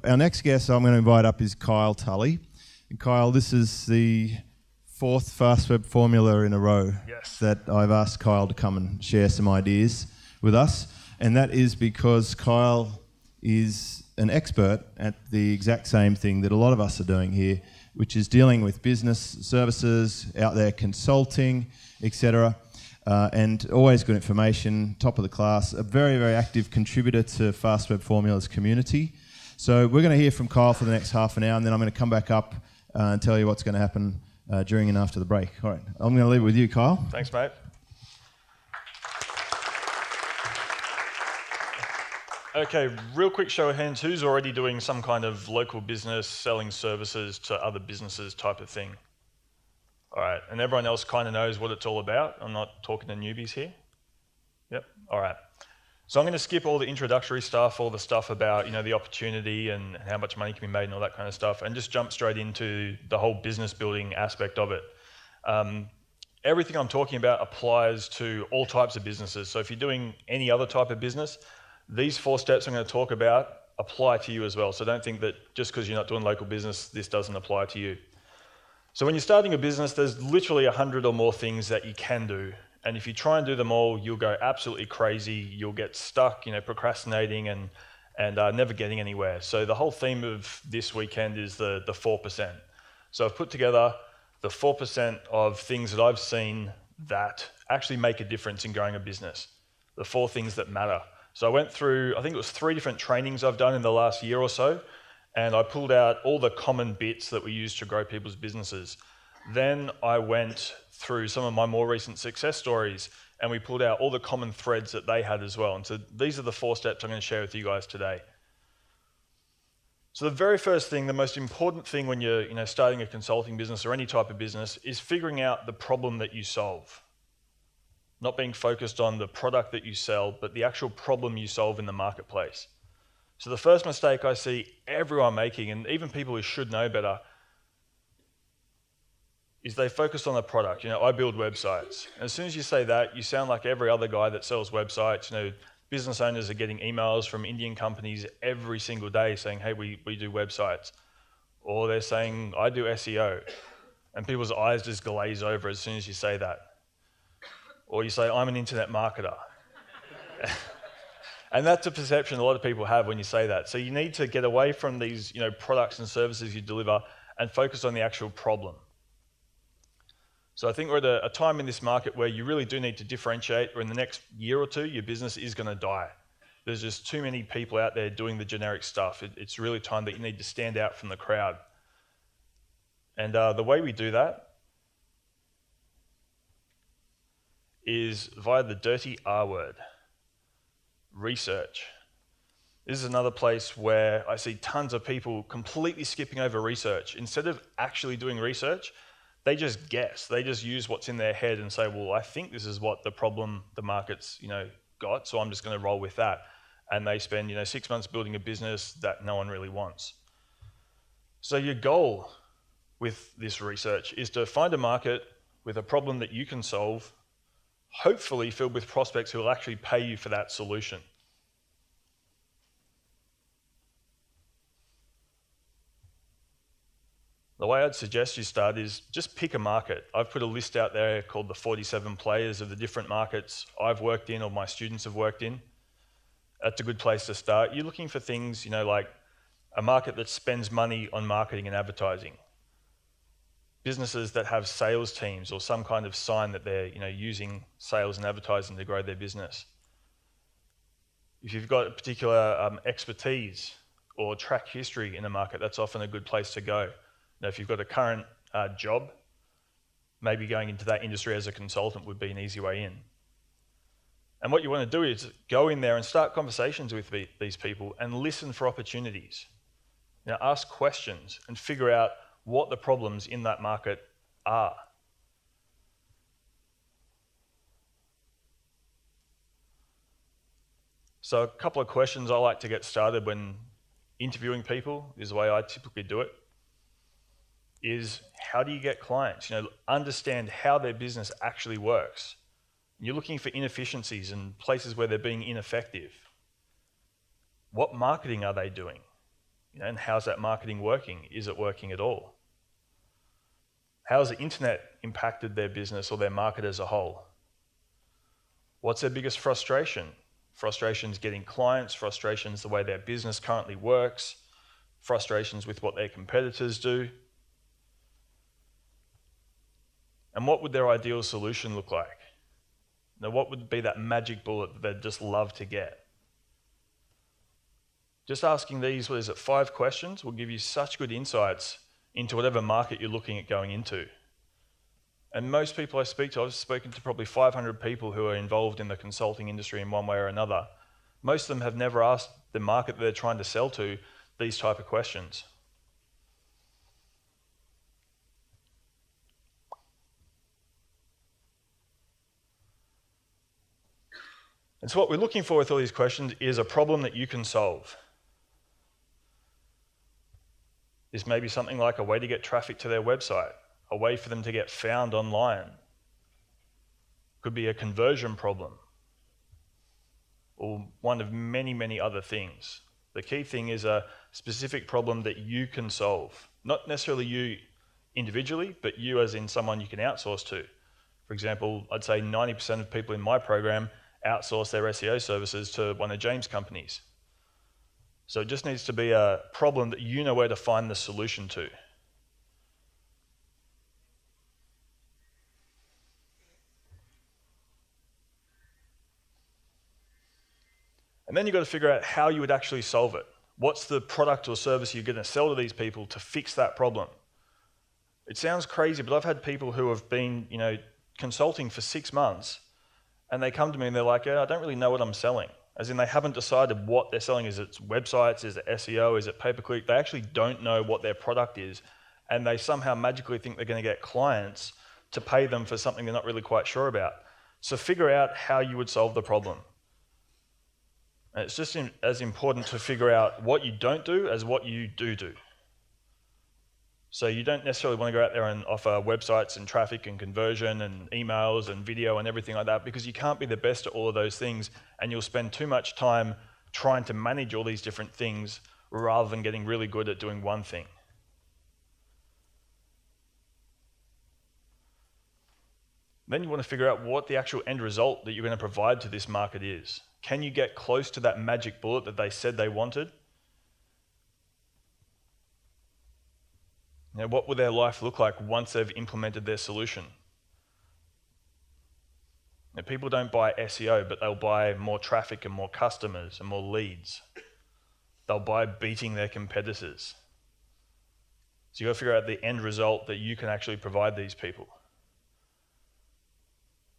Our next guest I'm going to invite up is Kyle Tully. And Kyle, this is the fourth Fast Web Formula in a row that I've asked Kyle to come and share some ideas with us. And that is because Kyle is an expert at the exact same thing that a lot of us are doing here, which is dealing with business services, out there consulting, etc. And always good information, top of the class, a very, very active contributor to Fast Web Formula's community. So we're going to hear from Kyle for the next half an hour, and then I'm going to come back up and tell you what's going to happen during and after the break. All right, I'm going to leave it with you, Kyle. Thanks, mate. Okay, real quick show of hands, who's already doing some kind of local business, selling services to other businesses type of thing? All right, and everyone else kind of knows what it's all about. I'm not talking to newbies here. Yep, all right. So I'm going to skip all the introductory stuff, all the stuff about, the opportunity and how much money can be made and all that kind of stuff, and just jump straight into the whole business building aspect of it. Everything I'm talking about applies to all types of businesses. So if you're doing any other type of business, these 4 steps I'm going to talk about apply to you as well. So don't think that just because you're not doing local business, this doesn't apply to you. So when you're starting a business, there's literally 100 or more things that you can do. And if you try and do them all, you'll go absolutely crazy. You'll get stuck, procrastinating and never getting anywhere. So the whole theme of this weekend is the 4%. So I've put together the 4% of things that I've seen that actually make a difference in growing a business. The 4 things that matter. So I went through, I think it was 3 different trainings I've done in the last year or so, and I pulled out all the common bits that we use to grow people's businesses. Then I went through some of my more recent success stories, and we pulled out all the common threads that they had as well. And so these are the 4 steps I'm going to share with you guys today. So the very first thing, the most important thing when you're starting a consulting business or any type of business is figuring out the problem that you solve. Not being focused on the product that you sell, but the actual problem you solve in the marketplace. So the first mistake I see everyone making, and even people who should know better, is they focus on the product. I build websites. And as soon as you say that, you sound like every other guy that sells websites. Business owners are getting emails from Indian companies every single day saying, hey, we do websites. Or they're saying, I do SEO. And people's eyes just glaze over as soon as you say that. Or you say, I'm an internet marketer. And that's a perception a lot of people have when you say that. So you need to get away from these products and services you deliver and focus on the actual problem. So I think we're at a time in this market where you really do need to differentiate, or in the next year or 2, your business is going to die. There's just too many people out there doing the generic stuff. It's really time that you need to stand out from the crowd. And the way we do that is via the dirty R word, research. This is another place where I see tons of people completely skipping over research. Instead of actually doing research, they just guess. They just use what's in their head and say, well, I think this is what the problem the market's got, so I'm just going to roll with that. And they spend 6 months building a business that no one really wants. So your goal with this research is to find a market with a problem that you can solve, hopefully filled with prospects who will actually pay you for that solution. The way I'd suggest you start is just pick a market. I've put a list out there called the 47 players of the different markets I've worked in or my students have worked in. That's a good place to start. You're looking for things, like a market that spends money on marketing and advertising. Businesses that have sales teams or some kind of sign that they're using sales and advertising to grow their business. If you've got a particular expertise or track history in a market, that's often a good place to go. Now, if you've got a current job, maybe going into that industry as a consultant would be an easy way in. And what you want to do is go in there and start conversations with these people and listen for opportunities. Ask questions and figure out what the problems in that market are. So a couple of questions I like to get started when interviewing people, is the way I typically do it, is how do you get clients? Understand how their business actually works. You're looking for inefficiencies and places where they're being ineffective. What marketing are they doing? And how's that marketing working? Is it working at all? How has the internet impacted their business or their market as a whole? What's their biggest frustration? Frustrations getting clients, frustrations the way their business currently works, frustrations with what their competitors do. And what would their ideal solution look like? Now, what would be that magic bullet that they'd just love to get? Just asking these, 5 questions will give you such good insights into whatever market you're looking at going into. And most people I speak to, I've spoken to probably 500 people who are involved in the consulting industry in one way or another. Most of them have never asked the market that they're trying to sell to these type of questions. And so what we're looking for with all these questions is a problem that you can solve. This may be something like a way to get traffic to their website, a way for them to get found online. Could be a conversion problem, or one of many, many other things. The key thing is a specific problem that you can solve. Not necessarily you individually, but you as in someone you can outsource to. For example, I'd say 90% of people in my program outsource their SEO services to one of James' companies. So it just needs to be a problem that you know where to find the solution to. And then you've got to figure out how you would actually solve it. What's the product or service you're going to sell to these people to fix that problem? It sounds crazy, but I've had people who have been, consulting for 6 months, and they come to me and they're like, I don't really know what I'm selling. As in, they haven't decided what they're selling. Is it websites? Is it SEO? Is it pay-per-click? They actually don't know what their product is, and they somehow magically think they're going to get clients to pay them for something they're not really quite sure about. So figure out how you would solve the problem. And it's just as important to figure out what you don't do as what you do. So you don't necessarily want to go out there and offer websites and traffic and conversion and emails and video and everything like that, because you can't be the best at all of those things, and you'll spend too much time trying to manage all these different things rather than getting really good at doing one thing. Then you want to figure out what the actual end result that you're going to provide to this market is. Can you get close to that magic bullet that they said they wanted? What will their life look like once they've implemented their solution? People don't buy SEO, but they'll buy more traffic and more customers and more leads. They'll buy beating their competitors. So you've got to figure out the end result that you can actually provide these people.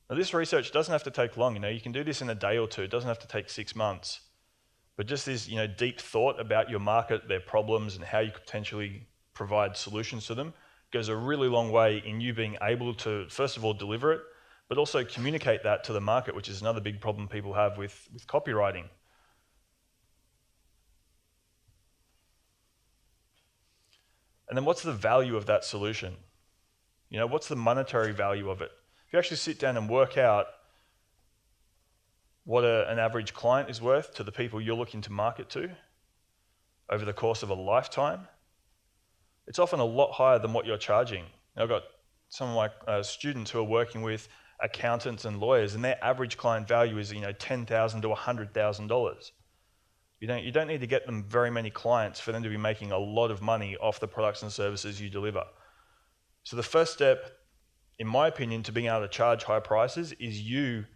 Now, this research doesn't have to take long. You can do this in a day or two. It doesn't have to take 6 months. But just this, deep thought about your market, their problems, and how you could potentially provide solutions to them goes a really long way in you being able to, first of all, deliver it, but also communicate that to the market, which is another big problem people have with copywriting. And then what's the value of that solution? What's the monetary value of it? If you actually sit down and work out what an average client is worth to the people you're looking to market to over the course of a lifetime, it's often a lot higher than what you're charging. I've got some of my students who are working with accountants and lawyers, and their average client value is $10,000 to $100,000. You don't need to get them very many clients for them to be making a lot of money off the products and services you deliver. So the first step, in my opinion, to being able to charge high prices is you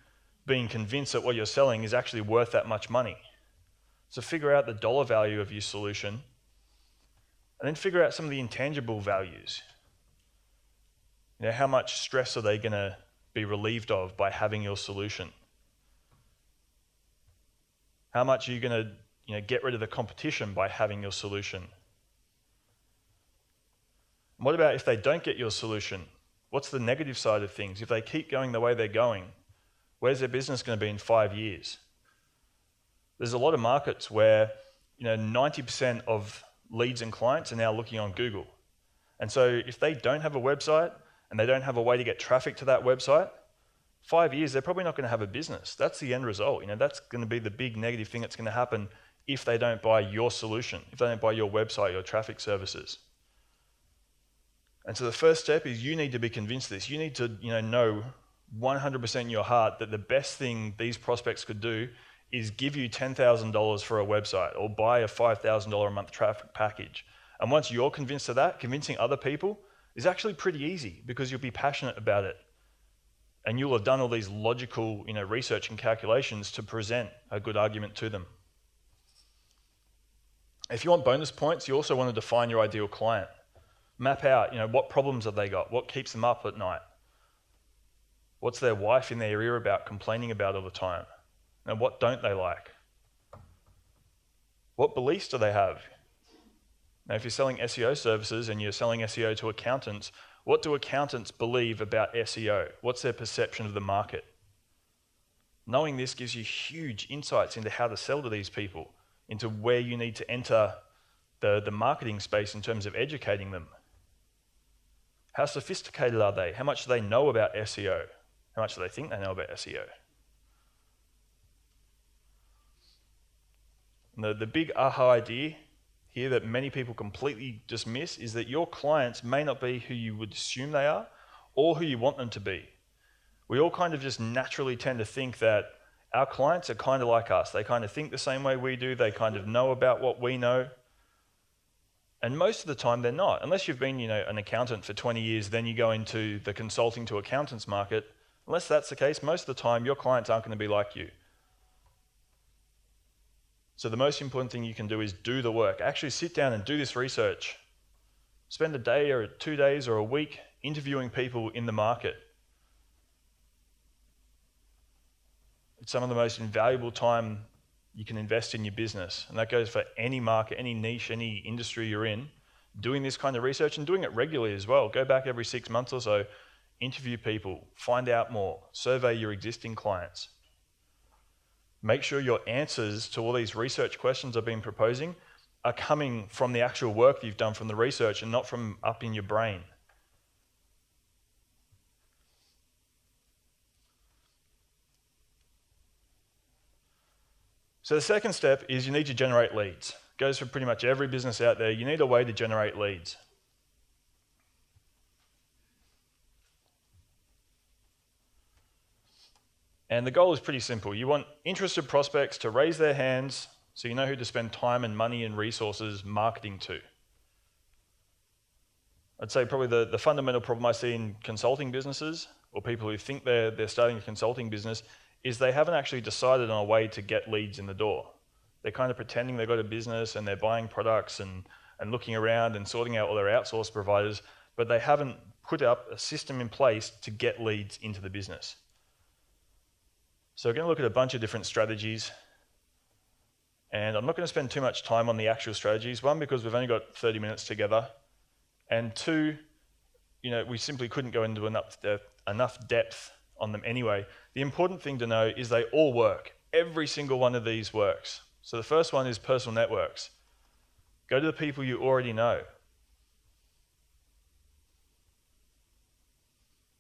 being convinced that what you're selling is actually worth that much money. So figure out the dollar value of your solution, and then figure out some of the intangible values. How much stress are they going to be relieved of by having your solution? How much are you going to get rid of the competition by having your solution? What about if they don't get your solution? What's the negative side of things? If they keep going the way they're going, where's their business going to be in 5 years? There's a lot of markets where 90% of leads and clients are now looking on Google. And so if they don't have a website and they don't have a way to get traffic to that website, 5 years, they're probably not going to have a business. That's the end result. That's going to be the big negative thing that's going to happen if they don't buy your solution, if they don't buy your website, your traffic services. And so the first step is you need to be convinced of this. You need to know 100% in your heart that the best thing these prospects could do is give you $10,000 for a website or buy a $5,000 a month traffic package. And once you're convinced of that, convincing other people is actually pretty easy because you'll be passionate about it. And you'll have done all these logical research and calculations to present a good argument to them. If you want bonus points, you also want to define your ideal client. Map out, what problems have they got? What keeps them up at night? What's their wife in their ear about, complaining about all the time? And what don't they like? What beliefs do they have? Now, if you're selling SEO services and you're selling SEO to accountants, what do accountants believe about SEO? What's their perception of the market? Knowing this gives you huge insights into how to sell to these people, into where you need to enter the marketing space in terms of educating them. How sophisticated are they? How much do they know about SEO? How much do they think they know about SEO? And the big aha idea here that many people completely dismiss is that your clients may not be who you would assume they are or who you want them to be. We all kind of just naturally tend to think that our clients are kind of like us. They kind of think the same way we do. They kind of know about what we know. And most of the time they're not. Unless you've been an accountant for 20 years, then you go into the consulting to accountants market. Unless that's the case, most of the time your clients aren't going to be like you. So the most important thing you can do is do the work. Actually sit down and do this research. Spend a day or 2 days or a week interviewing people in the market. It's some of the most invaluable time you can invest in your business. And that goes for any market, any niche, any industry you're in. Doing this kind of research and doing it regularly as well. Go back every 6 months or so, interview people, find out more, survey your existing clients. Make sure your answers to all these research questions I've been proposing are coming from the actual work that you've done from the research and not from up in your brain. So the second step is you need to generate leads. It goes for pretty much every business out there. You need a way to generate leads. And the goal is pretty simple. You want interested prospects to raise their hands so you know who to spend time and money and resources marketing to. I'd say probably the fundamental problem I see in consulting businesses or people who think they're starting a consulting business is they haven't actually decided on a way to get leads in the door. They're kind of pretending they've got a business and they're buying products and looking around and sorting out all their outsourced providers, but they haven't put up a system in place to get leads into the business. So we're going to look at a bunch of different strategies, and I'm not going to spend too much time on the actual strategies. One, because we've only got 30 minutes together, and two, we simply couldn't go into enough depth on them anyway. The important thing to know is they all work. Every single one of these works. So the first one is personal networks. Go to the people you already know.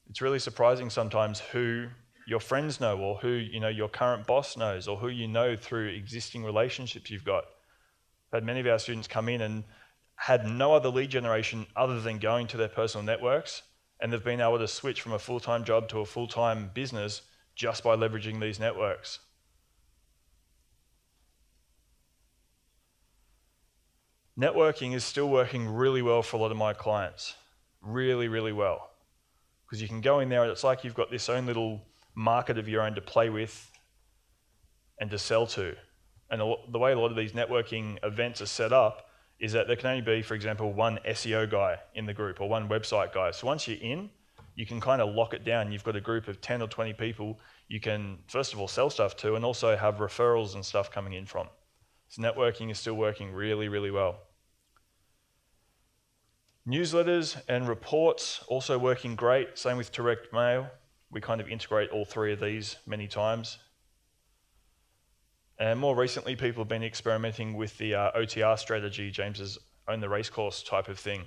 It's really surprising sometimes who your friends know or who your current boss knows or who you know through existing relationships you've got. I've had many of our students come in and had no other lead generation other than going to their personal networks, and they've been able to switch from a full-time job to a full-time business just by leveraging these networks. Networking is still working really well for a lot of my clients. Really, really well. Because you can go in there and it's like you've got this own little market of your own to play with and to sell to. And the way a lot of these networking events are set up is that there can only be, for example, one SEO guy in the group or one website guy. So once you're in, you can kind of lock it down. You've got a group of 10 or 20 people you can, first of all, sell stuff to and also have referrals and stuff coming in from. So networking is still working really, really well. Newsletters and reports also working great. Same with direct mail. We kind of integrate all three of these many times. And more recently, people have been experimenting with the OTR strategy, James's own the racecourse type of thing.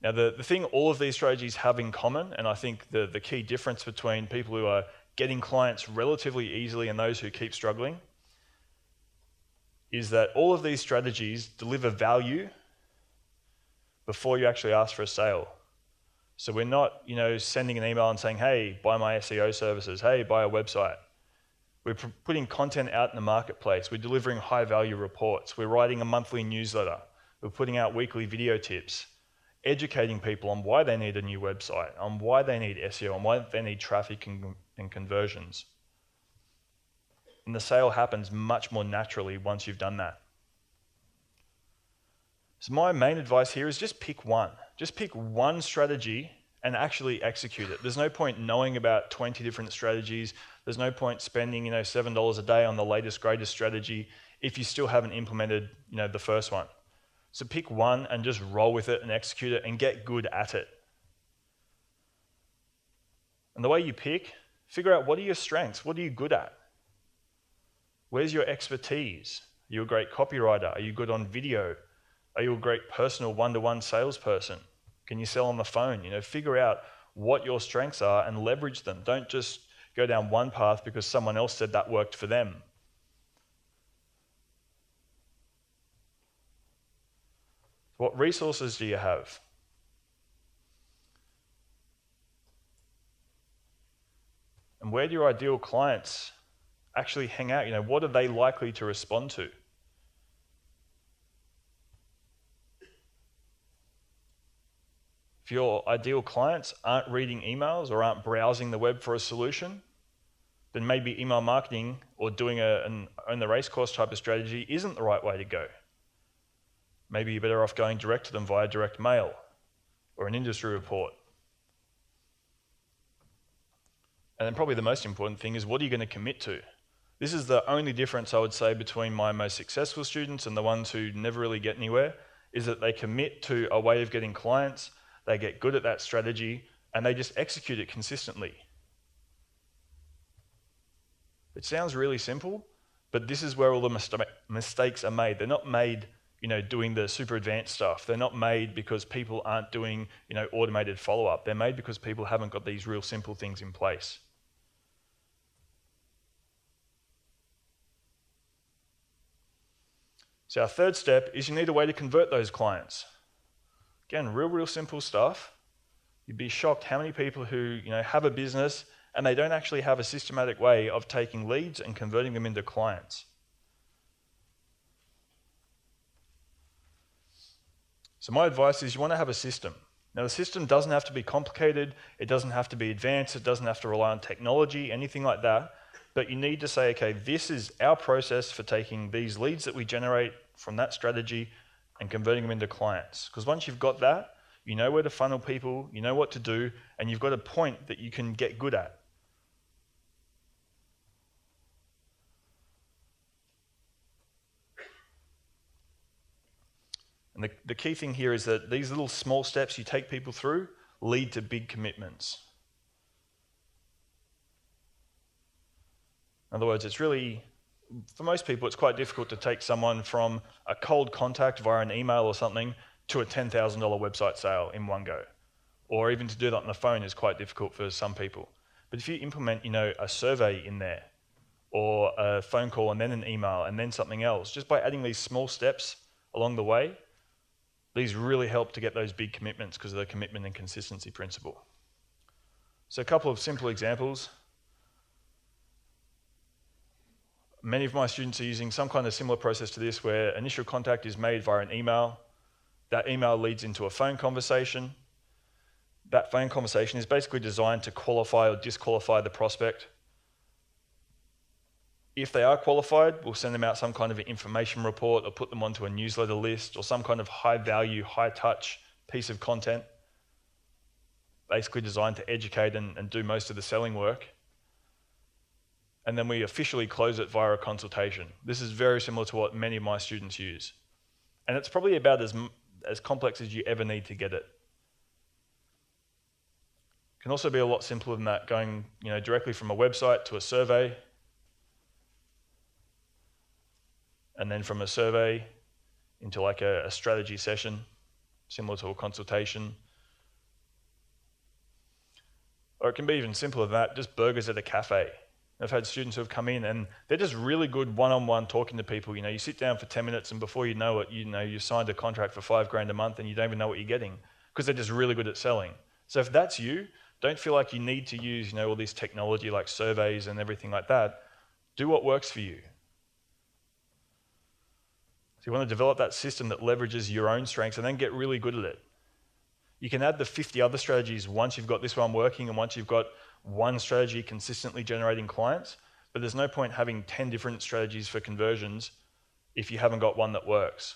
Now, the thing all of these strategies have in common, and I think the key difference between people who are getting clients relatively easily and those who keep struggling, is that all of these strategies deliver value before you actually ask for a sale. So we're not, sending an email and saying, hey, buy my SEO services, hey, buy a website. We're putting content out in the marketplace. We're delivering high-value reports. We're writing a monthly newsletter. We're putting out weekly video tips, educating people on why they need a new website, on why they need SEO, on why they need traffic and conversions. And the sale happens much more naturally once you've done that. So my main advice here is just pick one. Just pick one strategy and actually execute it. There's no point knowing about 20 different strategies. There's no point spending, $7 a day on the latest, greatest strategy if you still haven't implemented, the first one. So pick one and just roll with it and execute it and get good at it. And the way you pick, figure out what are your strengths? What are you good at? Where's your expertise? Are you a great copywriter? Are you good on video? Are you a great personal one-to-one salesperson? Can you sell on the phone? Figure out what your strengths are and leverage them. Don't just go down one path because someone else said that worked for them. What resources do you have? And where do your ideal clients actually hang out? What are they likely to respond to? If your ideal clients aren't reading emails or aren't browsing the web for a solution, then maybe email marketing or doing an own the race course type of strategy isn't the right way to go. Maybe you're better off going direct to them via direct mail or an industry report. And then probably the most important thing is, what are you going to commit to? This is the only difference I would say between my most successful students and the ones who never really get anywhere, is that they commit to a way of getting clients, they get good at that strategy, and they just execute it consistently. It sounds really simple, but this is where all the mistakes are made. They're not made, doing the super advanced stuff. They're not made because people aren't doing, automated follow-up. They're made because people haven't got these real simple things in place. So our third step is you need a way to convert those clients. Again, real simple stuff. You'd be shocked how many people who have a business and they don't actually have a systematic way of taking leads and converting them into clients. So my advice is you want to have a system. Now the system doesn't have to be complicated, it doesn't have to be advanced, it doesn't have to rely on technology, anything like that, but you need to say, okay, this is our process for taking these leads that we generate from that strategy and converting them into clients. Because once you've got that, you know where to funnel people, you know what to do, and you've got a point that you can get good at. And the key thing here is that these little small steps you take people through lead to big commitments. In other words, it's really, for most people, it's quite difficult to take someone from a cold contact via an email or something to a $10,000 website sale in one go. Or even to do that on the phone is quite difficult for some people. But if you implement, a survey in there, or a phone call and then an email and then something else, just by adding these small steps along the way, these really help to get those big commitments because of the commitment and consistency principle. So a couple of simple examples. Many of my students are using some kind of similar process to this, where initial contact is made via an email. That email leads into a phone conversation. That phone conversation is basically designed to qualify or disqualify the prospect. If they are qualified, we'll send them out some kind of an information report or put them onto a newsletter list or some kind of high value, high touch piece of content, basically designed to educate and do most of the selling work. And then we officially close it via a consultation. This is very similar to what many of my students use. And it's probably about as complex as you ever need to get it. It can also be a lot simpler than that, going directly from a website to a survey, and then from a survey into like a strategy session, similar to a consultation. Or it can be even simpler than that, just burgers at a cafe. I've had students who have come in and they're just really good one-on-one talking to people. You sit down for 10 minutes and before you know it, you signed a contract for $5,000 a month and you don't even know what you're getting because they're just really good at selling. So if that's you, don't feel like you need to use all this technology like surveys and everything like that. Do what works for you. So you want to develop that system that leverages your own strengths and then get really good at it. You can add the 50 other strategies once you've got this one working and once you've got one strategy consistently generating clients, but there's no point having 10 different strategies for conversions if you haven't got one that works.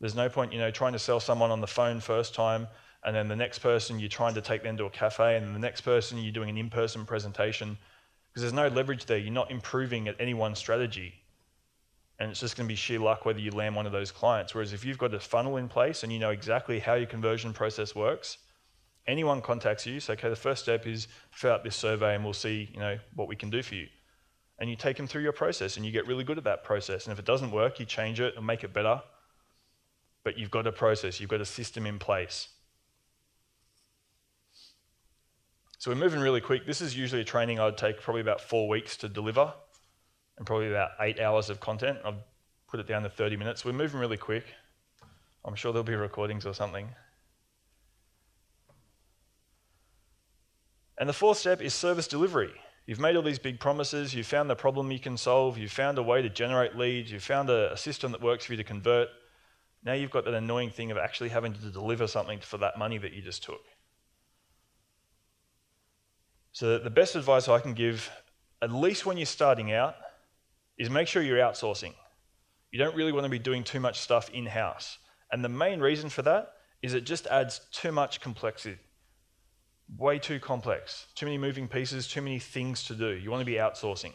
There's no point, trying to sell someone on the phone first time, and then the next person you're trying to take them to a cafe, and then the next person you're doing an in-person presentation, because there's no leverage there. You're not improving at any one strategy, and it's just going to be sheer luck whether you land one of those clients. Whereas if you've got a funnel in place and you know exactly how your conversion process works, anyone contacts you, so okay, the first step is fill out this survey and we'll see, what we can do for you. And you take them through your process and you get really good at that process. And if it doesn't work, you change it and make it better. But you've got a process, you've got a system in place. So we're moving really quick. This is usually a training I'd take probably about 4 weeks to deliver and probably about 8 hours of content. I've put it down to 30 minutes. We're moving really quick. I'm sure there'll be recordings or something. And the fourth step is service delivery. You've made all these big promises, you've found the problem you can solve, you've found a way to generate leads, you've found a system that works for you to convert. Now you've got that annoying thing of actually having to deliver something for that money that you just took. So the best advice I can give, at least when you're starting out, is make sure you're outsourcing. You don't really want to be doing too much stuff in-house. And the main reason for that is it just adds too much complexity. Way too complex, too many moving pieces, too many things to do. You want to be outsourcing.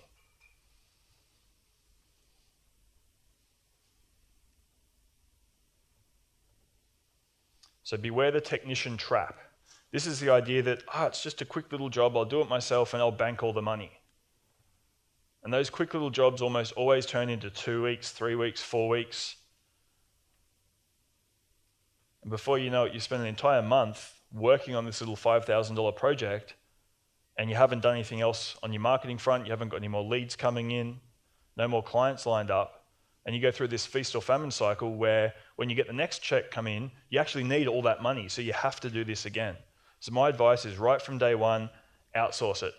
So beware the technician trap. This is the idea that, it's just a quick little job, I'll do it myself and I'll bank all the money. And those quick little jobs almost always turn into 2 weeks, 3 weeks, 4 weeks. And before you know it, you spend an entire month working on this little $5,000 project and you haven't done anything else on your marketing front, you haven't got any more leads coming in, no more clients lined up, and you go through this feast or famine cycle where when you get the next check come in, you actually need all that money, so you have to do this again. So my advice is right from day one, outsource it.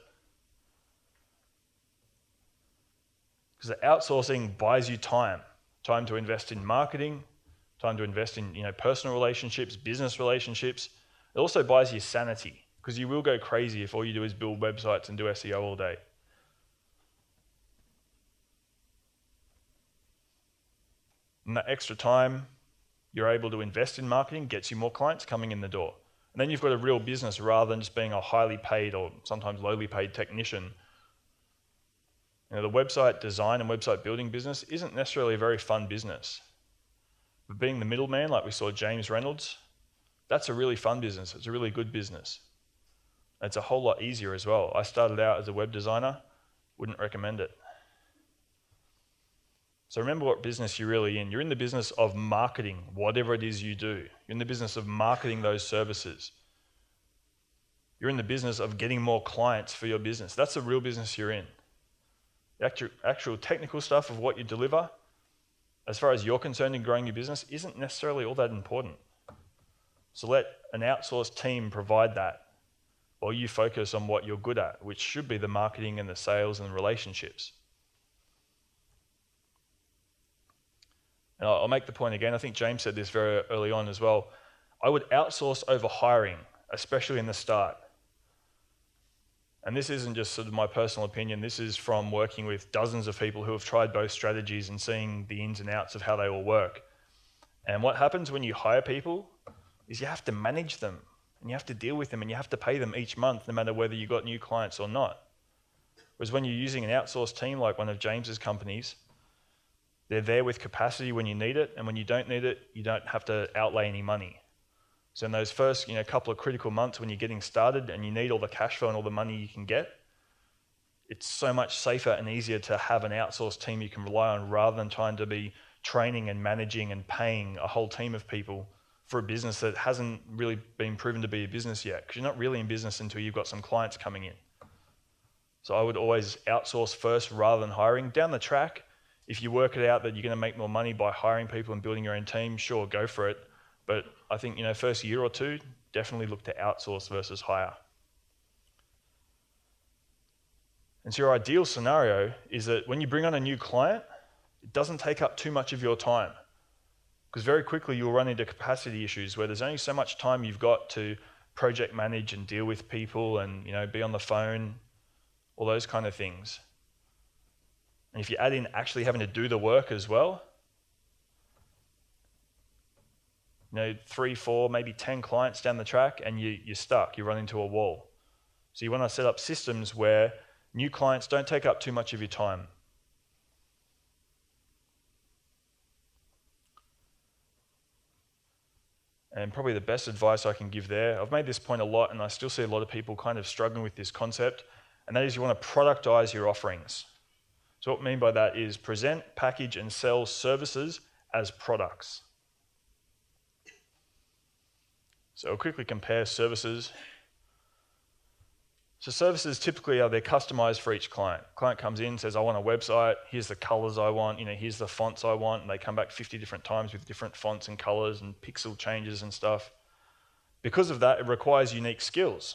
Because outsourcing buys you time to invest in marketing, time to invest in personal relationships, business relationships. It also buys you sanity, because you will go crazy if all you do is build websites and do SEO all day. And that extra time you're able to invest in marketing gets you more clients coming in the door. And then you've got a real business rather than just being a highly paid or sometimes lowly paid technician. The website design and website building business isn't necessarily a very fun business. But being the middleman, like we saw James Reynolds, that's a really fun business. It's a really good business. It's a whole lot easier as well. I started out as a web designer, wouldn't recommend it. So remember what business you're really in. You're in the business of marketing whatever it is you do. You're in the business of marketing those services. You're in the business of getting more clients for your business. That's the real business you're in. The actual technical stuff of what you deliver, as far as you're concerned in growing your business, isn't necessarily all that important. So let an outsourced team provide that while you focus on what you're good at, which should be the marketing and the sales and the relationships. And I'll make the point again, I think James said this very early on as well. I would outsource over hiring, especially in the start. And this isn't just sort of my personal opinion, this is from working with dozens of people who have tried both strategies and seeing the ins and outs of how they all work. And what happens when you hire people is you have to manage them and you have to deal with them and you have to pay them each month no matter whether you got new clients or not. Whereas when you're using an outsourced team like one of James's companies, they're there with capacity when you need it, and when you don't need it, you don't have to outlay any money. So in those first couple of critical months when you're getting started and you need all the cash flow and all the money you can get, it's so much safer and easier to have an outsourced team you can rely on rather than trying to be training and managing and paying a whole team of people for a business that hasn't really been proven to be a business yet, because you're not really in business until you've got some clients coming in. So I would always outsource first rather than hiring. Down the track, if you work it out that you're going to make more money by hiring people and building your own team, sure, go for it. But I think, first year or two, definitely look to outsource versus hire. And so your ideal scenario is that when you bring on a new client, it doesn't take up too much of your time. Because very quickly you'll run into capacity issues where there's only so much time you've got to project manage and deal with people and be on the phone, all those kind of things. And if you add in actually having to do the work as well, 3, 4, maybe 10 clients down the track and you're stuck, you run into a wall. So you want to set up systems where new clients don't take up too much of your time. And probably the best advice I can give there, I've made this point a lot and I still see a lot of people kind of struggling with this concept, and that is you want to productize your offerings. So what I mean by that is present, package, and sell services as products. So I'll quickly compare services. So services typically they're customized for each client. Client comes in, says, I want a website, here's the colors I want, here's the fonts I want, and they come back 50 different times with different fonts and colors and pixel changes and stuff. Because of that, it requires unique skills.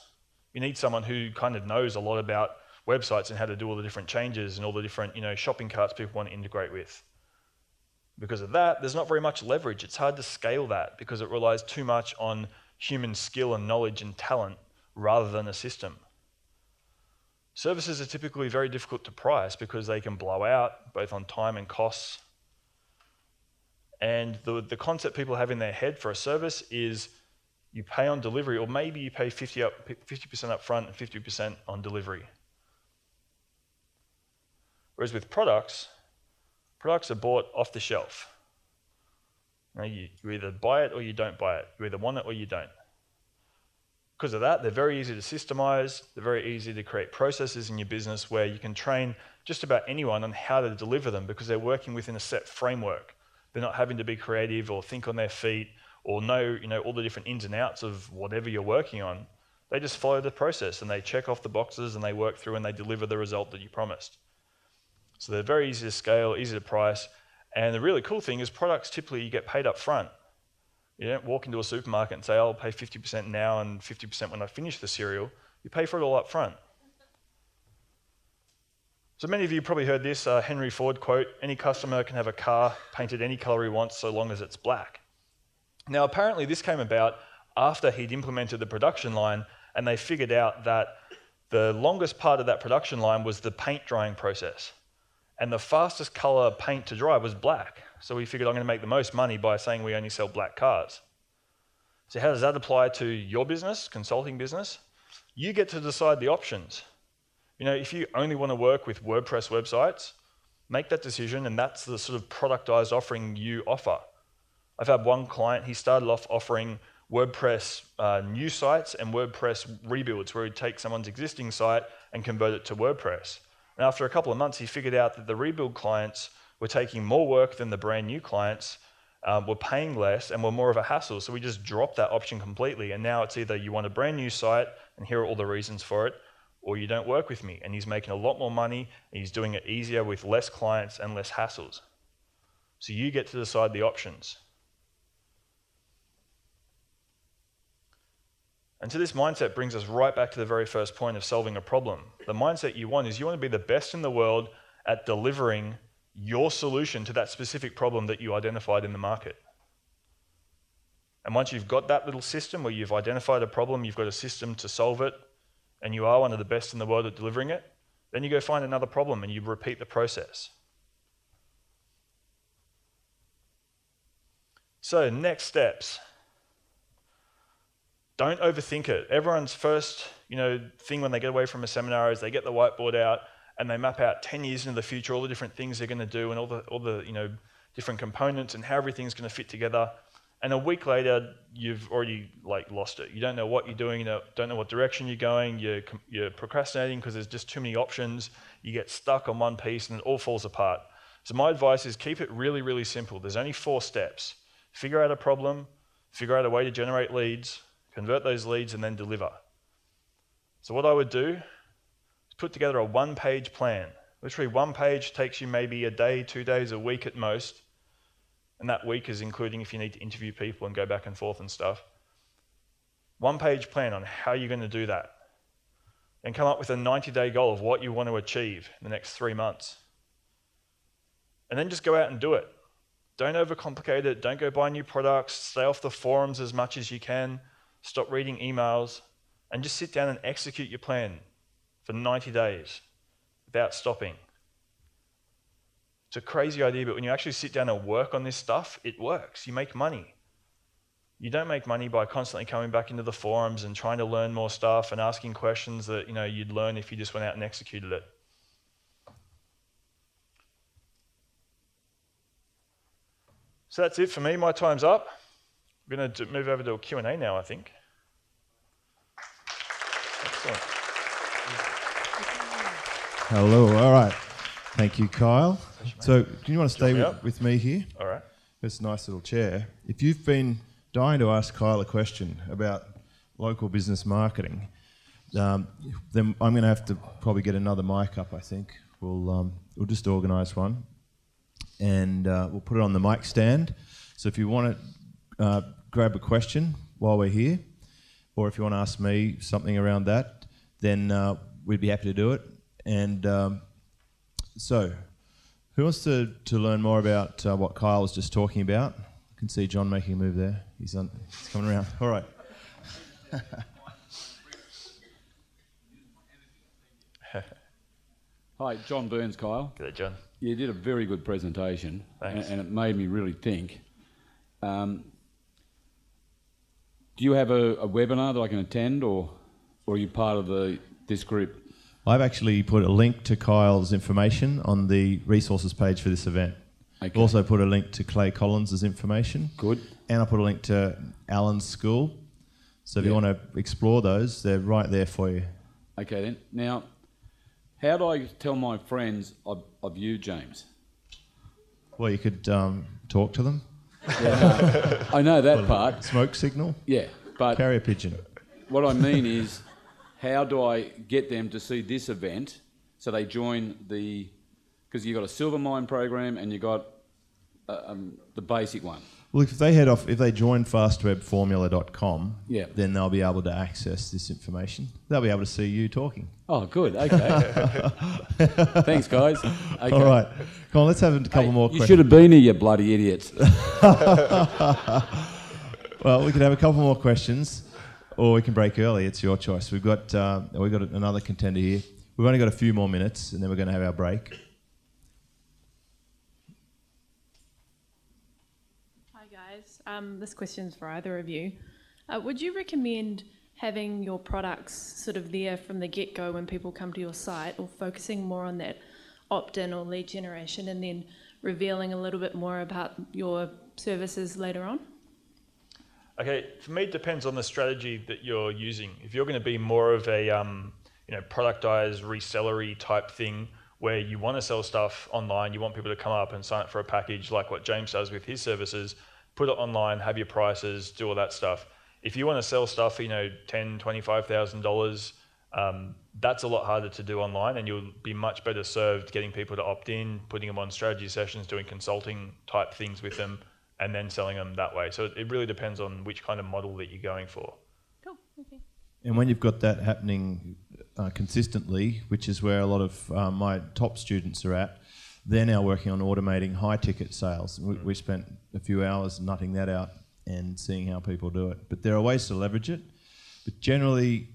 You need someone who kind of knows a lot about websites and how to do all the different changes and all the different shopping carts people want to integrate with. Because of that, there's not very much leverage. It's hard to scale that because it relies too much on human skill and knowledge and talent rather than a system. Services are typically very difficult to price because they can blow out both on time and costs. And the concept people have in their head for a service is you pay on delivery, or maybe you pay 50% up front and 50% on delivery. Whereas with products are bought off the shelf. You either buy it or you don't buy it. You either want it or you don't. Because of that, they're very easy to systemize. They're very easy to create processes in your business where you can train just about anyone on how to deliver them because they're working within a set framework. They're not having to be creative or think on their feet or know, all the different ins and outs of whatever you're working on. They just follow the process and they check off the boxes and they work through and they deliver the result that you promised. So they're very easy to scale, easy to price. And the really cool thing is products typically you get paid up front. You don't walk into a supermarket and say, I'll pay 50% now and 50% when I finish the cereal. You pay for it all up front. So many of you probably heard this Henry Ford quote, any customer can have a car painted any color he wants so long as it's black. Now apparently this came about after he'd implemented the production line and they figured out that the longest part of that production line was the paint drying process. And the fastest color paint to dry was black. So we figured I'm going to make the most money by saying we only sell black cars. So how does that apply to your business, consulting business? You get to decide the options. If you only want to work with WordPress websites, make that decision and that's the sort of productized offering you offer. I've had one client, he started off offering WordPress new sites and WordPress rebuilds where he'd take someone's existing site and convert it to WordPress. And after a couple of months, he figured out that the rebuild clients were taking more work than the brand new clients, were paying less, and were more of a hassle. So we just dropped that option completely. And now it's either you want a brand new site, and here are all the reasons for it, or you don't work with me. And he's making a lot more money, and he's doing it easier with less clients and less hassles. So you get to decide the options. And so this mindset brings us right back to the very first point of solving a problem. The mindset you want is you want to be the best in the world at delivering your solution to that specific problem that you identified in the market. And once you've got that little system where you've identified a problem, you've got a system to solve it, and you are one of the best in the world at delivering it, then you go find another problem and you repeat the process. So next steps. Don't overthink it. Everyone's first, thing when they get away from a seminar is they get the whiteboard out and they map out 10 years into the future, all the different things they're going to do and all the different components and how everything's going to fit together. And a week later, you've already lost it. You don't know what you're doing, don't know what direction you're going, you're procrastinating because there's just too many options. You get stuck on one piece and it all falls apart. So my advice is keep it really, really simple. There's only 4 steps. Figure out a problem, figure out a way to generate leads, convert those leads and then deliver. So what I would do, put together a one-page plan. Literally one page takes you maybe a day, 2 days, a week at most. And that week is including if you need to interview people and go back and forth and stuff. One-page plan on how you're going to do that. And come up with a 90-day goal of what you want to achieve in the next 3 months. And then just go out and do it. Don't overcomplicate it. Don't go buy new products. Stay off the forums as much as you can. Stop reading emails. And just sit down and execute your plan for 90 days without stopping. It's a crazy idea, but when you actually sit down and work on this stuff, it works. You make money. You don't make money by constantly coming back into the forums and trying to learn more stuff and asking questions that you'd learn if you just went out and executed it. So that's it for me. My time's up. We're going to move over to a Q&A now, I think. Excellent. Hello. All right. Thank you, Kyle. So do you want to stay with me here? All right. This nice little chair. If you've been dying to ask Kyle a question about local business marketing, then I'm going to have to probably get another mic up, I think. We'll just organise one. And we'll put it on the mic stand. So if you want to grab a question while we're here, or if you want to ask me something around that, then we'd be happy to do it. And so, who wants to learn more about what Kyle was just talking about? I can see John making a move there. He's coming around. All right. Hi, John Burns, Kyle. G'day, John. You did a very good presentation. Thanks. And it made me really think. Do you have a webinar that I can attend, or are you part of this group? I've actually put a link to Kyle's information on the resources page for this event. Okay. I've also put a link to Clay Collins' information. Good. And I put a link to Alan's school. So if you want to explore those, they're right there for you. Okay then. Now, how do I tell my friends of you, James? Well, you could talk to them. Yeah, I know that part. Smoke signal. Yeah, but Carrier pigeon. what I mean is, how do I get them to see this event so they join because you've got a silver mine program and you've got the basic one. Well, if they join fastwebformula.com, yeah, then they'll be able to access this information. They'll be able to see you talking. Oh, good. Okay. Thanks, guys. Okay. All right. Come on, let's have a couple more questions. You should have been here, you bloody idiots. Well, we can have a couple more questions, or we can break early. It's your choice. We've got another contender here. We've only got a few more minutes, and then we're going to have our break. Hi guys, this question's for either of you. Would you recommend having your products sort of there from the get-go when people come to your site, or focusing more on that opt-in or lead generation and then revealing a little bit more about your services later on? Okay, for me it depends on the strategy that you're using. If you're going to be more of a productized resellery type thing where you want to sell stuff online, you want people to come up and sign up for a package like what James does with his services, put it online, have your prices, do all that stuff. If you want to sell stuff for $10,000, $25,000, that's a lot harder to do online, and you'll be much better served getting people to opt in, putting them on strategy sessions, doing consulting type things with them, and then selling them that way. So it really depends on which kind of model that you're going for. Cool, okay. And when you've got that happening consistently, which is where a lot of my top students are at, they're now working on automating high-ticket sales. We spent a few hours nutting that out and seeing how people do it. But there are ways to leverage it. But generally,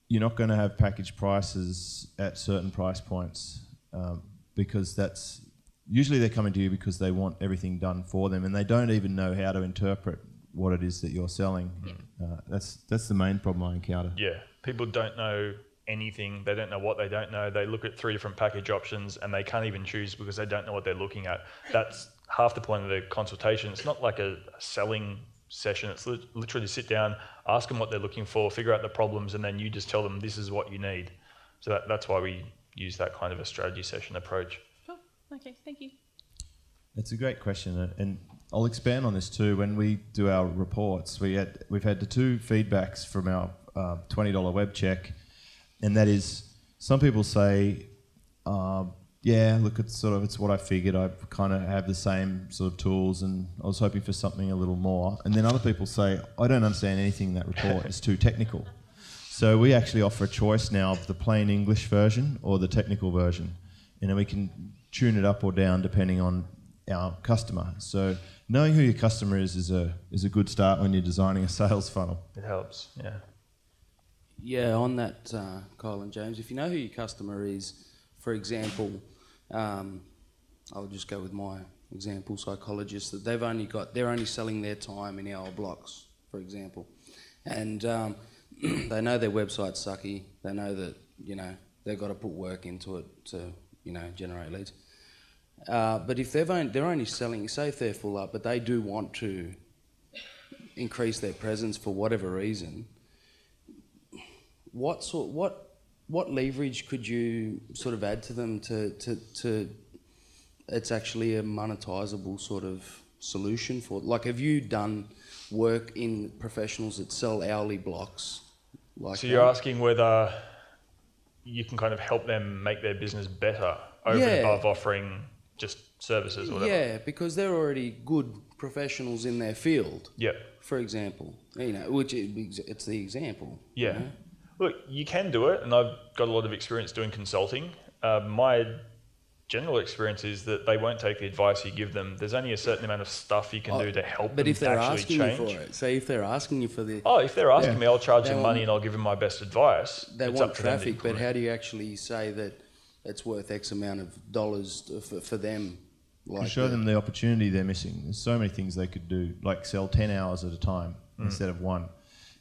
you're not going to have package prices at certain price points because usually they're coming to you because they want everything done for them, and they don't even know how to interpret what it is that you're selling. Yeah. That's the main problem I encounter. Yeah, people don't know anything. They don't know what they don't know. They look at 3 different package options and they can't even choose because they don't know what they're looking at. That's half the point of the consultation. It's not like a selling session. It's literally sit down, ask them what they're looking for, figure out the problems, and then you just tell them this is what you need. So that's why we use that kind of a strategy session approach. Cool. Okay, thank you. It's a great question, and I'll expand on this too. When we do our reports, we've had the 2 feedbacks from our $20 web check, and that is some people say, yeah, look, it's what I figured. I kind of have the same sort of tools, and I was hoping for something a little more. And then other people say, I don't understand anything in that report. It's too technical. So we actually offer a choice now of the plain English version or the technical version, and then we can tune it up or down depending on our customer. So knowing who your customer is a good start when you're designing a sales funnel. It helps, yeah. Yeah, on that, Kyle and James, if you know who your customer is, for example, I'll just go with my example, psychologists, that they're only selling their time in hour blocks, for example, and they know their website's sucky. They know that they've got to put work into it to generate leads. But if they're only selling, say if they're full up, but they do want to increase their presence for whatever reason, what leverage could you sort of add to them to it's actually a monetizable sort of solution for? Like, have you done work in professionals that sell hourly blocks? So you're asking whether you can kind of help them make their business better over and above offering just services or whatever? Yeah, because they're already good professionals in their field. Yeah. For example, which it's the example. Yeah. Look, you can do it, and I've got a lot of experience doing consulting. My general experience is that they won't take the advice you give them. There's only a certain amount of stuff you can do to help them actually change. But if they're asking you for it, say if they're asking you for the... Oh, if they're asking me, I'll charge them money and I'll give them my best advice. They want traffic, but how do you actually say that it's worth X amount of dollars for them? Like show them the opportunity they're missing. There's so many things they could do, like sell 10 hours at a time instead of one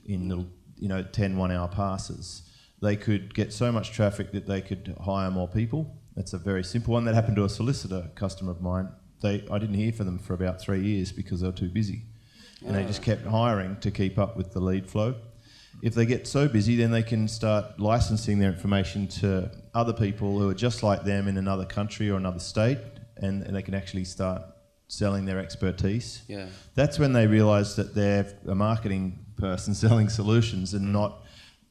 in little, 10 1-hour passes. They could get so much traffic that they could hire more people. That's a very simple one. That happened to a solicitor customer of mine. I didn't hear from them for about 3 years because they were too busy. And they just kept hiring to keep up with the lead flow. If they get so busy, then they can start licensing their information to other people who are just like them in another country or another state, and they can actually start selling their expertise. Yeah. That's when they realise that they're a marketing person selling solutions and not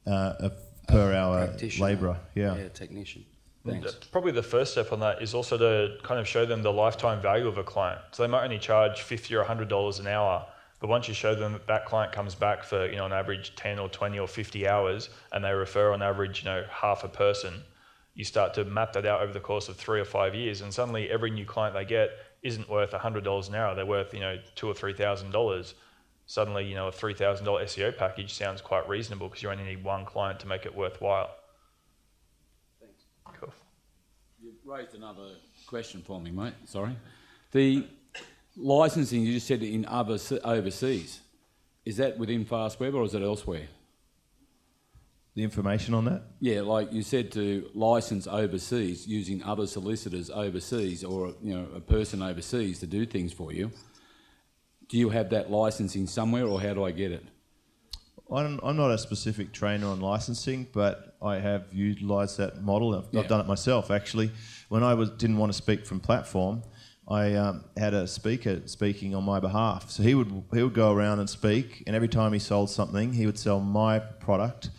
a per-hour labourer. Yeah, technician. Thanks. Probably the first step on that is also to kind of show them the lifetime value of a client. So they might only charge $50 or $100 an hour, but once you show them that client comes back for on average 10 or 20 or 50 hours, and they refer on average half a person, you start to map that out over the course of 3 or 5 years, and suddenly every new client they get isn't worth $100 an hour. They're worth $2,000 or $3,000. Suddenly a $3,000 SEO package sounds quite reasonable because you only need one client to make it worthwhile. Cool. You raised another question for me, mate. Sorry. The licensing you just said in overseas, is that within Fastweb or is it elsewhere? The information on that? Yeah, like you said, to license overseas using other solicitors overseas or a person overseas to do things for you. Do you have that licensing somewhere, or how do I get it? I'm not a specific trainer on licensing, but I have utilised that model. I've done it myself, actually. When I didn't want to speak from platform, I had a speaker speaking on my behalf. So he would go around and speak, and every time he sold something, he would sell my product,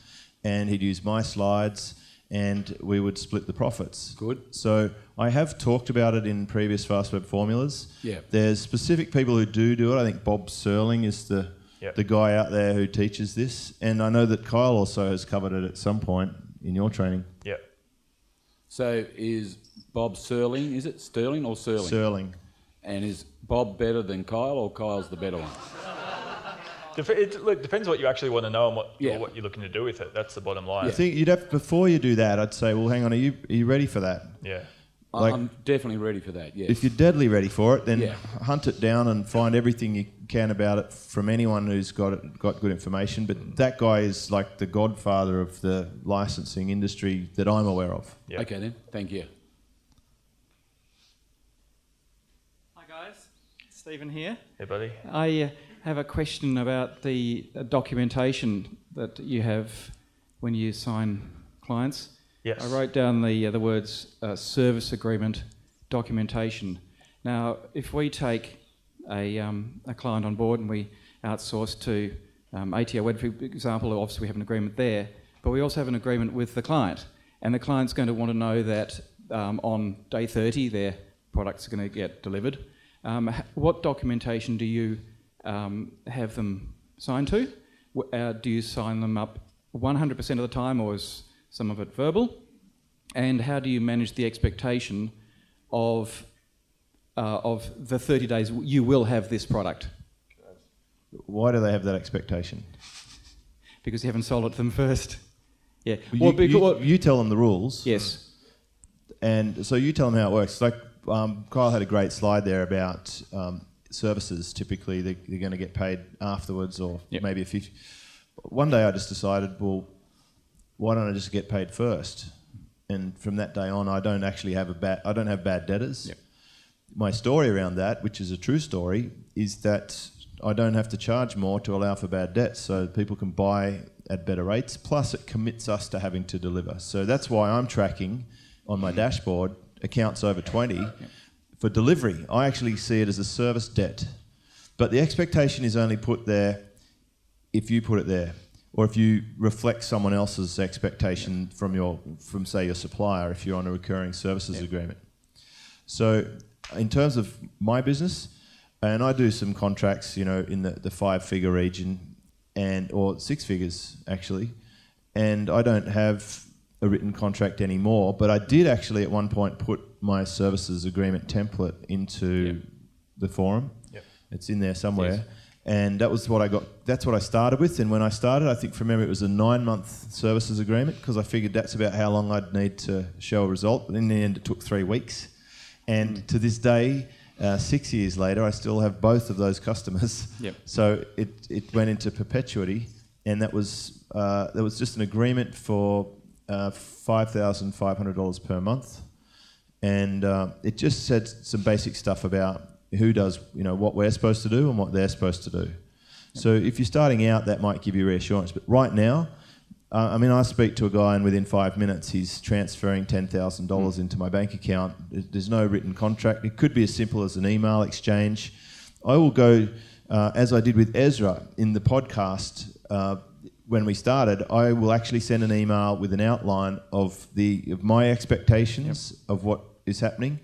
and he'd use my slides, and we would split the profits. Good. So I have talked about it in previous Fastweb formulas. Yeah. There's specific people who do it. I think Bob Serling is the guy out there who teaches this. And I know that Kyle also has covered it at some point in your training. Yeah. So is Bob Serling, is it Sterling or Serling? Serling. And is Bob better than Kyle, or Kyle's the better one? It depends what you actually want to know and what you're looking to do with it. That's the bottom line. I think you'd have, before you do that, I'd say, well, hang on, are you ready for that? Yeah. I'm definitely ready for that, yes. If you're deadly ready for it, then hunt it down and find everything you can about it from anyone who's got good information. But that guy is like the godfather of the licensing industry that I'm aware of. Yep. Okay then, thank you. Hi guys, Stephen here. Hey buddy. I have a question about the documentation that you have when you sign clients. Yes. I wrote down the words service agreement documentation. Now, if we take a client on board and we outsource to ATO Web, for example, obviously we have an agreement there, but we also have an agreement with the client. and the client's going to want to know that on day 30 their products are going to get delivered. What documentation do you have them signed to? Do you sign them up 100% of the time, or is some of it verbal? And how do you manage the expectation of the 30 days you will have this product? Why do they have that expectation? Because you haven't sold it to them first. Yeah. Well, you tell them the rules. Yes. And so you tell them how it works. Like Kyle had a great slide there about services. Typically, they're going to get paid afterwards, or maybe a 50. One day I just decided, well, why don't I just get paid first? And from that day on, I don't actually have bad debtors. Yep. My story around that, which is a true story, is that I don't have to charge more to allow for bad debts, so people can buy at better rates. Plus, it commits us to having to deliver. So that's why I'm tracking on my dashboard accounts over 20 for delivery. I actually see it as a service debt, but the expectation is only put there if you put it there, or if you reflect someone else's expectation from say your supplier, if you're on a recurring services agreement. So in terms of my business, and I do some contracts, in the 5-figure region, or 6 figures actually, and I don't have a written contract anymore, but I did actually at one point put my services agreement template into the forum. Yep. It's in there somewhere. Yes. And that was what I got. That's what I started with. And when I started, I think from memory it was a 9-month services agreement, because I figured that's about how long I'd need to show a result. But in the end, it took 3 weeks. And to this day, 6 years later, I still have both of those customers. Yep. So it went into perpetuity, and that was just an agreement for $5,500 per month, and it just said some basic stuff about who does, what we're supposed to do and what they're supposed to do. So if you're starting out, that might give you reassurance. But right now, I speak to a guy, and within 5 minutes, he's transferring $10,000 into my bank account. There's no written contract. It could be as simple as an email exchange. I will go, as I did with Ezra in the podcast. When we started, I will actually send an email with an outline of my expectations of what is happening,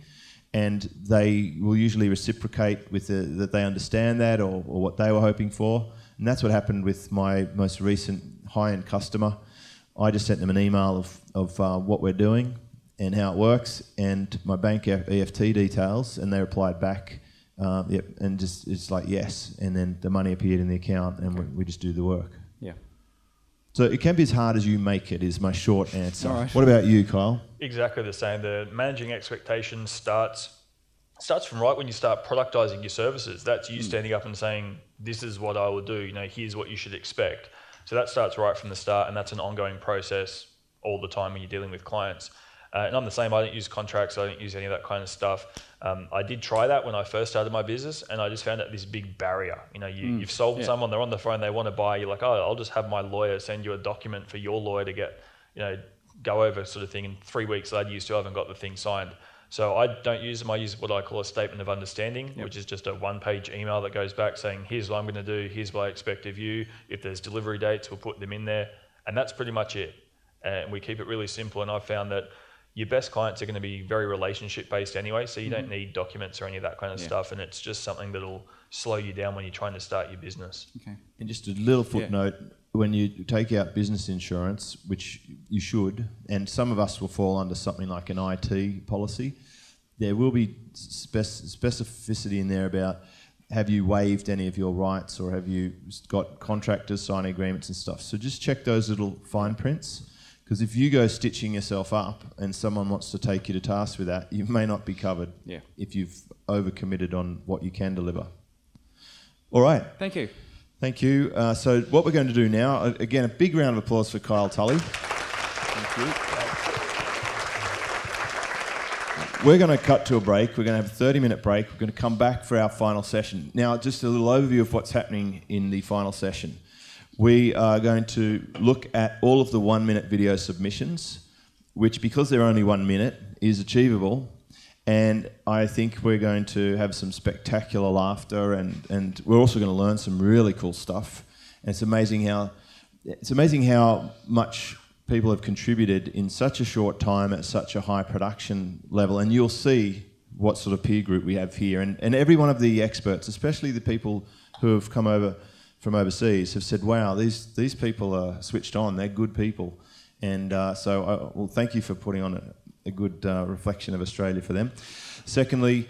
and they will usually reciprocate with that they understand that or what they were hoping for. And that's what happened with my most recent high-end customer. I just sent them an email of what we're doing and how it works, and my bank EFT details, and they replied back, and just it's like yes, and then the money appeared in the account, and we just do the work. Yeah. So it can be as hard as you make it, is my short answer. All right. What about you, Kyle? Exactly the same. The managing expectations starts from right when you start productizing your services. That's you standing up and saying, this is what I will do, here's what you should expect. So that starts right from the start, and that's an ongoing process all the time when you're dealing with clients. And I'm the same. I don't use contracts. I don't use any of that kind of stuff. I did try that when I first started my business, and I just found that this big barrier. You've sold someone, they're on the phone, they want to buy. You're like, oh, I'll just have my lawyer send you a document for your lawyer to get, go over sort of thing. In 3 weeks later, you still haven't got the thing signed. So I don't use them. I use what I call a statement of understanding, which is just a 1-page email that goes back saying, here's what I'm going to do, here's what I expect of you. If there's delivery dates, we'll put them in there. And that's pretty much it. And we keep it really simple. And I've found that your best clients are going to be very relationship based anyway, so you don't need documents or any of that kind of stuff, and it's just something that'll slow you down when you're trying to start your business. Okay. And just a little footnote, when you take out business insurance, which you should, and some of us will fall under something like an IT policy, there will be specificity in there about have you waived any of your rights, or have you got contractors signing agreements and stuff. So just check those little fine prints. Because if you go stitching yourself up and someone wants to take you to task with that, you may not be covered if you've overcommitted on what you can deliver. All right. Thank you. Thank you. So what we're going to do now, again, a big round of applause for Kyle Tully. Thank you. We're going to cut to a break. We're going to have a 30-minute break. We're going to come back for our final session. Now, just a little overview of what's happening in the final session. We are going to look at all of the 1-minute video submissions, which, because they're only 1 minute, is achievable. And I think we're going to have some spectacular laughter, and we're also going to learn some really cool stuff. And it's amazing how much people have contributed in such a short time at such a high production level, and you'll see what sort of peer group we have here. And every one of the experts, especially the people who have come over from overseas, have said, wow, these people are switched on, they're good people. And well, thank you for putting on a good reflection of Australia for them. Secondly,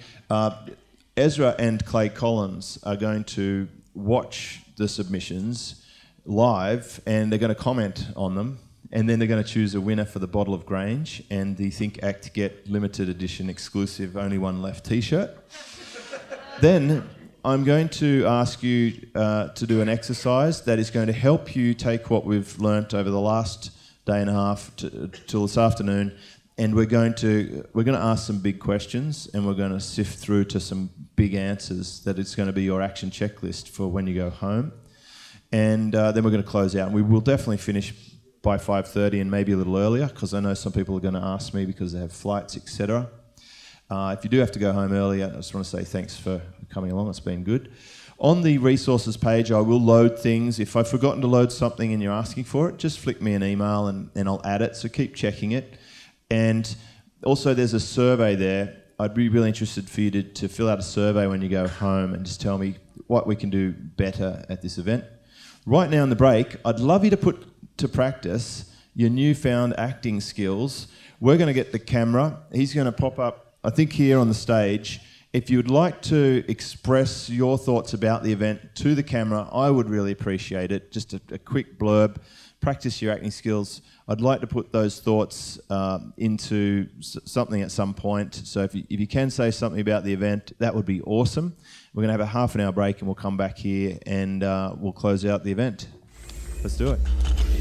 Ezra and Clay Collins are going to watch the submissions live, and they're going to comment on them, and then they're going to choose a winner for the bottle of Grange and the Think Act Get limited edition exclusive only one left t-shirt. Then I'm going to ask you to do an exercise that is going to help you take what we've learnt over the last day and a half till this afternoon, and we're going to ask some big questions, and we're going to sift through to some big answers that it's going to be your action checklist for when you go home. And then we're going to close out. And we will definitely finish by 5:30 and maybe a little earlier, because I know some people are going to ask me because they have flights, etc. If you do have to go home early, I just want to say thanks for coming along. It's been good. On the resources page, I will load things. If I've forgotten to load something and you're asking for it, just flick me an email and I'll add it. So keep checking it. And also there's a survey there. I'd be really interested for you to fill out a survey when you go home and just tell me what we can do better at this event. Right now in the break, I'd love you to put to practice your newfound acting skills. We're going to get the camera. He's going to pop up, I think, here on the stage. If you'd like to express your thoughts about the event to the camera, I would really appreciate it. Just a quick blurb. Practice your acting skills. I'd like to put those thoughts into something at some point. So if you can say something about the event, that would be awesome. We're going to have a half an hour break and we'll come back here and we'll close out the event. Let's do it.